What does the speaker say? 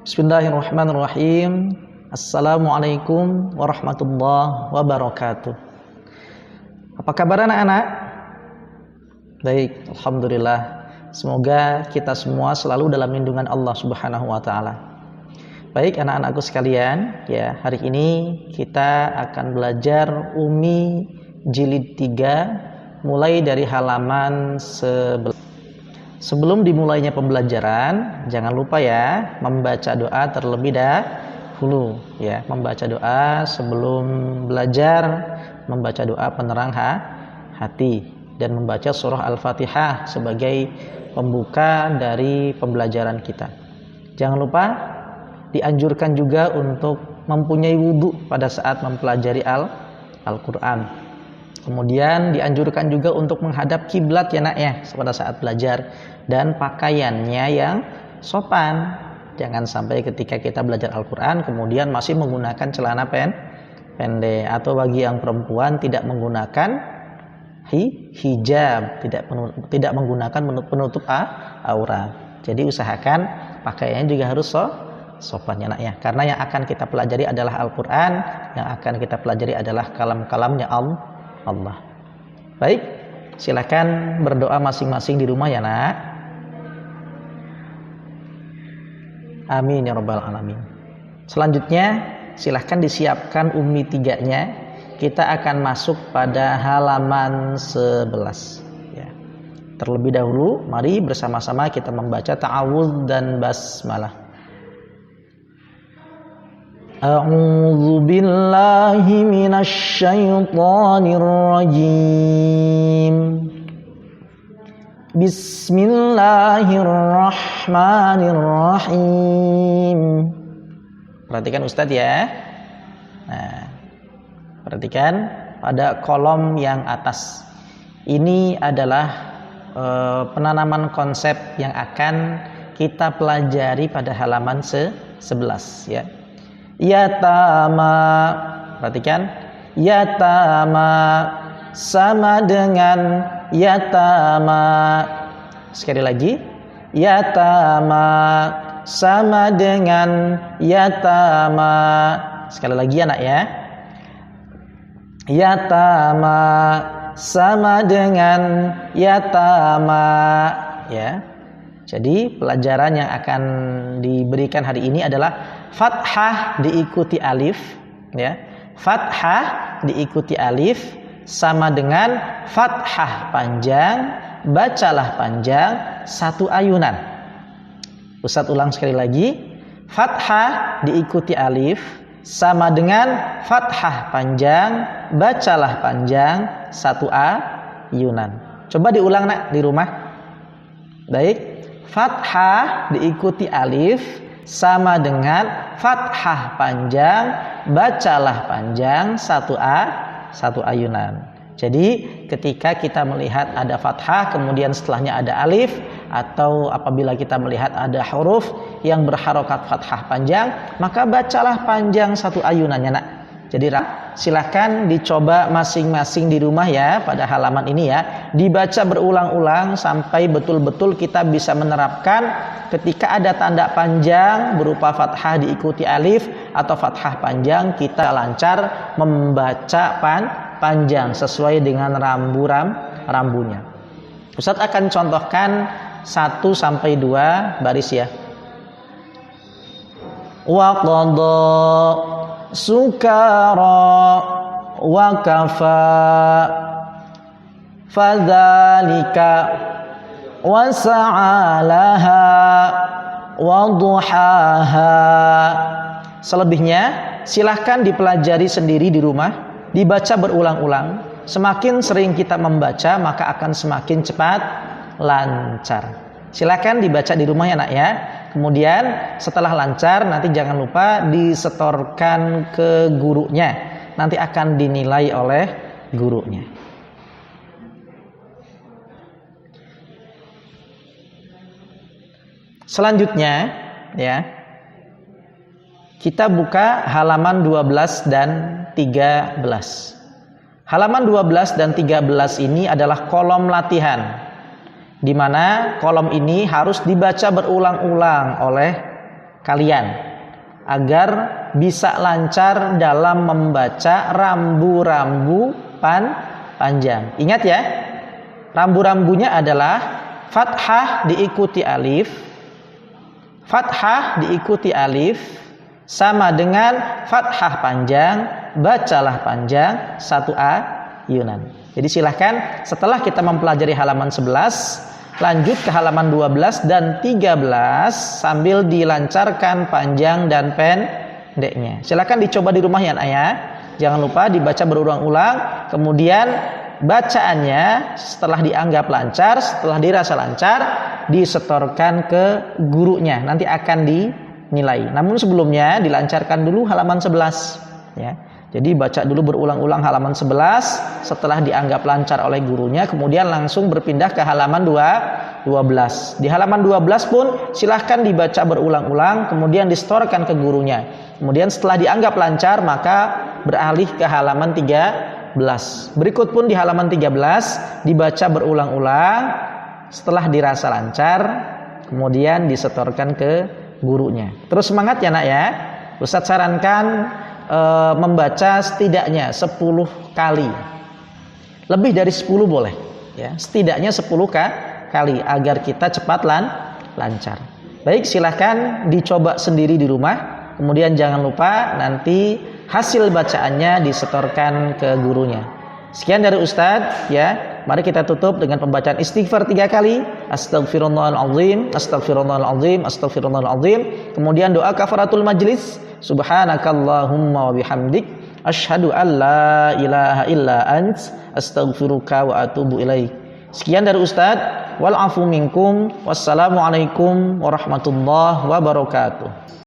Bismillahirrahmanirrahim. Assalamualaikum warahmatullahi wabarakatuh. Apa kabar anak-anak? Baik, alhamdulillah. Semoga kita semua selalu dalam lindungan Allah Subhanahu wa taala. Baik anak-anakku sekalian, ya, hari ini kita akan belajar Umi jilid 3 mulai dari halaman 11. Sebelum dimulainya pembelajaran, jangan lupa ya membaca doa terlebih dahulu ya, membaca doa sebelum belajar, membaca doa penerang hati dan membaca surah Al-Fatihah sebagai pembuka dari pembelajaran kita. Jangan lupa dianjurkan juga untuk mempunyai wudhu pada saat mempelajari Al-Quran. Kemudian dianjurkan juga untuk menghadap kiblat ya nak ya pada saat belajar, dan pakaiannya yang sopan. Jangan sampai ketika kita belajar Al-Quran kemudian masih menggunakan celana pendek, atau bagi yang perempuan tidak menggunakan hijab, tidak menggunakan penutup aurat. Jadi usahakan pakaiannya juga harus sopan ya nak ya, karena yang akan kita pelajari adalah Al-Quran, yang akan kita pelajari adalah kalam-kalamnya Allah. Baik, silakan berdoa masing-masing di rumah ya nak. Amin ya rabbal alamin. Selanjutnya silahkan disiapkan Umi 3-nya. Kita akan masuk pada halaman 11 ya. Terlebih dahulu mari bersama-sama kita membaca ta'awudz dan basmalah. A'udzu billahi minasy syaithanir rajim. Bismillahirrahmanirrahim. Perhatikan Ustadz ya. Nah, perhatikan pada kolom yang atas. Ini adalah penanaman konsep yang akan kita pelajari pada halaman 11 ya. Yatama, perhatikan, yatama sama dengan yatama. Sekali lagi, yatama sama dengan yatama. Sekali lagi anak ya, yatama sama dengan yatama ya. Jadi pelajaran yang akan diberikan hari ini adalah fathah diikuti alif ya. Fathah diikuti alif sama dengan fathah panjang, bacalah panjang, satu ayunan. Ustadz ulang sekali lagi. Fathah diikuti alif sama dengan fathah panjang, bacalah panjang, satu ayunan. Coba diulang nak di rumah. Baik. Fathah diikuti alif sama dengan fathah panjang, bacalah panjang, satu ayunan. Jadi ketika kita melihat ada fathah kemudian setelahnya ada alif, atau apabila kita melihat ada huruf yang berharokat fathah panjang, maka bacalah panjang satu ayunannya nak. Jadi silahkan dicoba masing-masing di rumah ya pada halaman ini ya. Dibaca berulang-ulang sampai betul-betul kita bisa menerapkan ketika ada tanda panjang berupa fathah diikuti alif atau fathah panjang, kita lancar membaca panjang sesuai dengan rambunya. Ustadz akan contohkan 1 sampai 2 baris ya. Wa qadha sukara wa kafa fadzalika wa sa'alaha wa duhaha. Selebihnya silahkan dipelajari sendiri di rumah, dibaca berulang-ulang. Semakin sering kita membaca maka akan semakin cepat lancar. Silakan dibaca di rumah ya nak ya. Kemudian setelah lancar nanti jangan lupa disetorkan ke gurunya. Nanti akan dinilai oleh gurunya. Selanjutnya ya, kita buka halaman 12 dan 13. Halaman 12 dan 13 ini adalah kolom latihan, di mana kolom ini harus dibaca berulang-ulang oleh kalian agar bisa lancar dalam membaca rambu-rambu panjang. Ingat ya, rambu-rambunya adalah fathah diikuti alif, fathah diikuti alif, sama dengan fathah panjang, bacalah panjang, satu ayunan. Jadi silahkan setelah kita mempelajari halaman 11, lanjut ke halaman 12 dan 13 sambil dilancarkan panjang dan pendeknya. Silakan dicoba di rumah ya Nak ya. Jangan lupa dibaca berulang-ulang, kemudian bacaannya setelah dianggap lancar, setelah dirasa lancar, disetorkan ke gurunya. Nanti akan dinilai. Namun sebelumnya dilancarkan dulu halaman 11 ya. Jadi baca dulu berulang-ulang halaman 11, setelah dianggap lancar oleh gurunya, kemudian langsung berpindah ke halaman 12. Di halaman 12 pun silahkan dibaca berulang-ulang, kemudian disetorkan ke gurunya. Kemudian setelah dianggap lancar, maka beralih ke halaman 13. Berikut pun di halaman 13 dibaca berulang-ulang, setelah dirasa lancar, kemudian disetorkan ke gurunya. Terus semangat ya Nak ya. Ustadz sarankan membaca setidaknya 10 kali, lebih dari 10 boleh ya, setidaknya 10 kali agar kita cepat lancar. Baik, silahkan dicoba sendiri di rumah, kemudian jangan lupa nanti hasil bacaannya disetorkan ke gurunya. Sekian dari Ustadz ya. Mari kita tutup dengan pembacaan istighfar 3 kali. Astaghfirullahaladzim, astaghfirullahaladzim, astaghfirullahaladzim. Kemudian doa kafaratul majlis. Subhanakallahumma wa bihamdik, asyhadu an la ilaha illa ant, astaghfiruka wa atubu ilaik. Sekian dari Ustadz. Wal afu minkum. Wassalamualaikum warahmatullahi wabarakatuh.